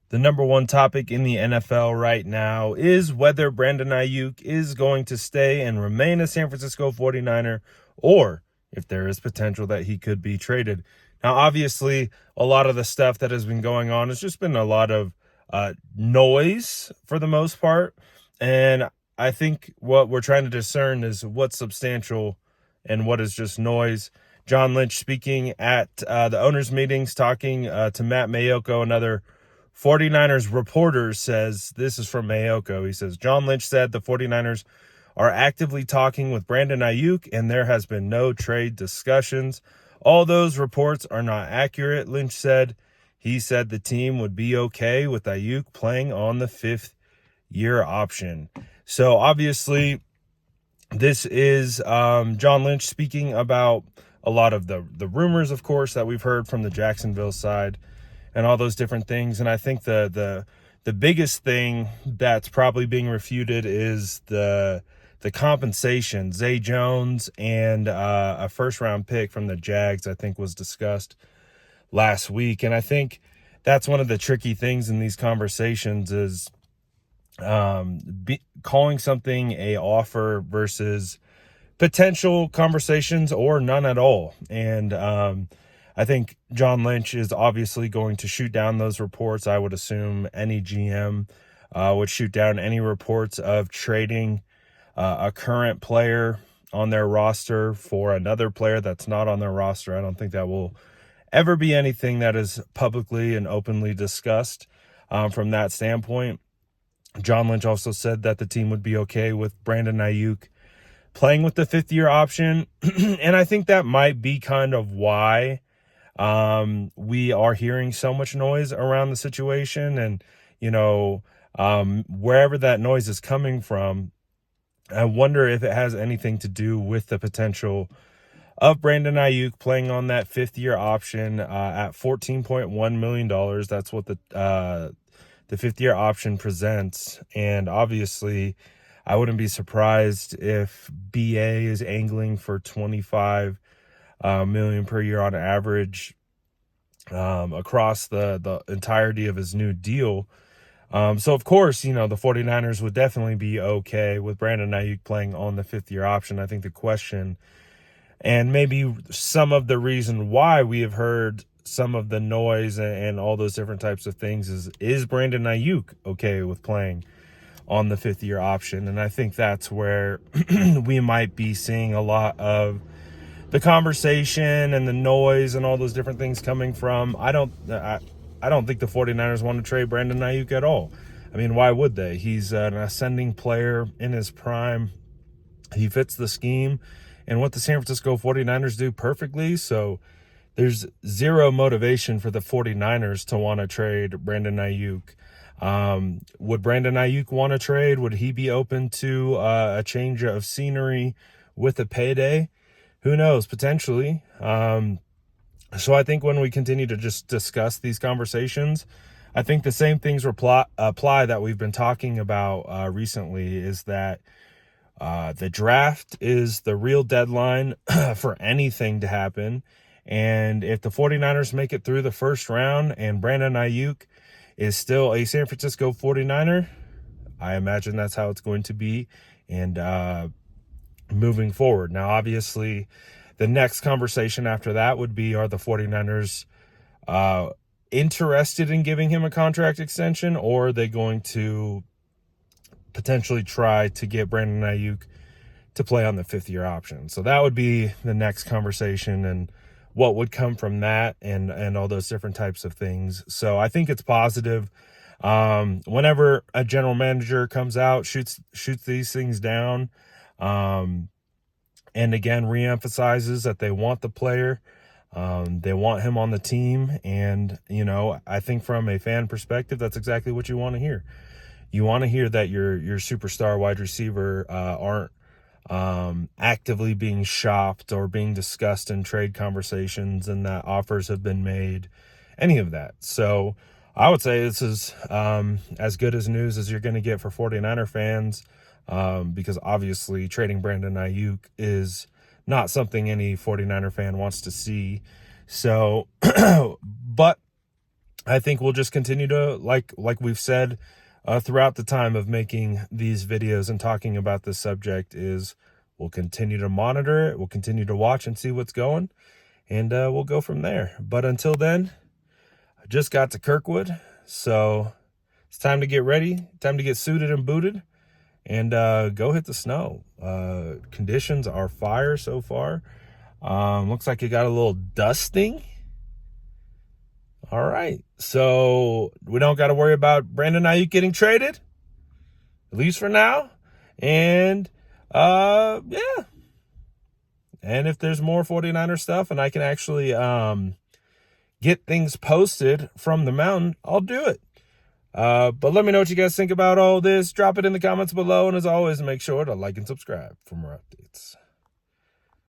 The number one topic in the NFL right now is whether Brandon Aiyuk is going to stay and remain a San Francisco 49er or if there is potential that he could be traded. Now, obviously, a lot of the stuff that has been going on has just been a lot of noise for the most part. And I think what we're trying to discern is what's substantial and what is just noise. John Lynch speaking at the owners' meetings, talking to Matt Mayoko, another 49ers reporter, says, this is from Mayoko. He says, John Lynch said the 49ers are actively talking with Brandon Aiyuk and there has been no trade discussions. All those reports are not accurate, Lynch said. He said the team would be okay with Aiyuk playing on the fifth-year option. So obviously, this is John Lynch speaking about a lot of the rumors, of course, that we've heard from the Jacksonville side and all those different things. And I think the biggest thing that's probably being refuted is the compensation. Zay Jones and a first-round pick from the Jags, I think, was discussed last week. And I think that's one of the tricky things in these conversations is calling something a offer versus potential conversations or none at all. And I think John Lynch is obviously going to shoot down those reports. I would assume any GM would shoot down any reports of trading a current player on their roster for another player that's not on their roster. I don't think that will ever be anything that is publicly and openly discussed from that standpoint. John Lynch also said that the team would be okay with Brandon Aiyuk playing with the fifth-year option. And I think that might be kind of why we are hearing so much noise around the situation. And, wherever that noise is coming from, I wonder if it has anything to do with the potential of Brandon Aiyuk playing on that fifth-year option at $14.1 million. That's what the fifth-year option presents. And obviously, I wouldn't be surprised if BA is angling for $25 million per year on average across the entirety of his new deal. So, of course, the 49ers would definitely be okay with Brandon Aiyuk playing on the fifth-year option. I think the question, and maybe some of the reason why we have heard some of the noise and all those different types of things is Brandon Aiyuk okay with playing on the fifth-year option? And I think that's where we might be seeing a lot of the conversation and the noise and all those different things coming from. I don't think the 49ers want to trade Brandon Aiyuk at all. I mean, why would they? He's an ascending player in his prime. He fits the scheme and what the San Francisco 49ers do perfectly. So there's zero motivation for the 49ers to want to trade Brandon Aiyuk. Would Brandon Aiyuk want to trade? Would he be open to a change of scenery with a payday? Who knows? Potentially. So I think when we continue to just discuss these conversations, I think the same things apply that we've been talking about recently, is that the draft is the real deadline for anything to happen. And if the 49ers make it through the first round and Brandon Aiyuk is still a San Francisco 49er, I imagine that's how it's going to be. And moving forward. Now, obviously, the next conversation after that would be, are the 49ers interested in giving him a contract extension, or are they going to potentially try to get Brandon Aiyuk to play on the fifth-year option? So that would be the next conversation and what would come from that and all those different types of things. So I think it's positive. Whenever a general manager comes out, shoots these things down, and again, reemphasizes that they want the player, they want him on the team. And, I think from a fan perspective, that's exactly what you want to hear. You want to hear that your superstar wide receiver aren't actively being shopped or being discussed in trade conversations, and that offers have been made, any of that. So I would say this is as good as news as you're going to get for 49er fans, because obviously trading Brandon Aiyuk is not something any 49er fan wants to see. So, but I think we'll just continue to, like we've said throughout the time of making these videos and talking about this subject, is we'll continue to monitor it. We'll continue to watch and see what's going, and we'll go from there. But until then, I just got to Kirkwood, so it's time to get ready, time to get suited and booted, and go hit the snow. Conditions are fire so far. Looks like it got a little dusting. All right, so we don't got to worry about Brandon Aiyuk getting traded, at least for now. And yeah, and if there's more 49er stuff and I can actually get things posted from the mountain, I'll do it. But let me know what you guys think about all this. Drop it in the comments below, and as always, make sure to like and subscribe for more updates.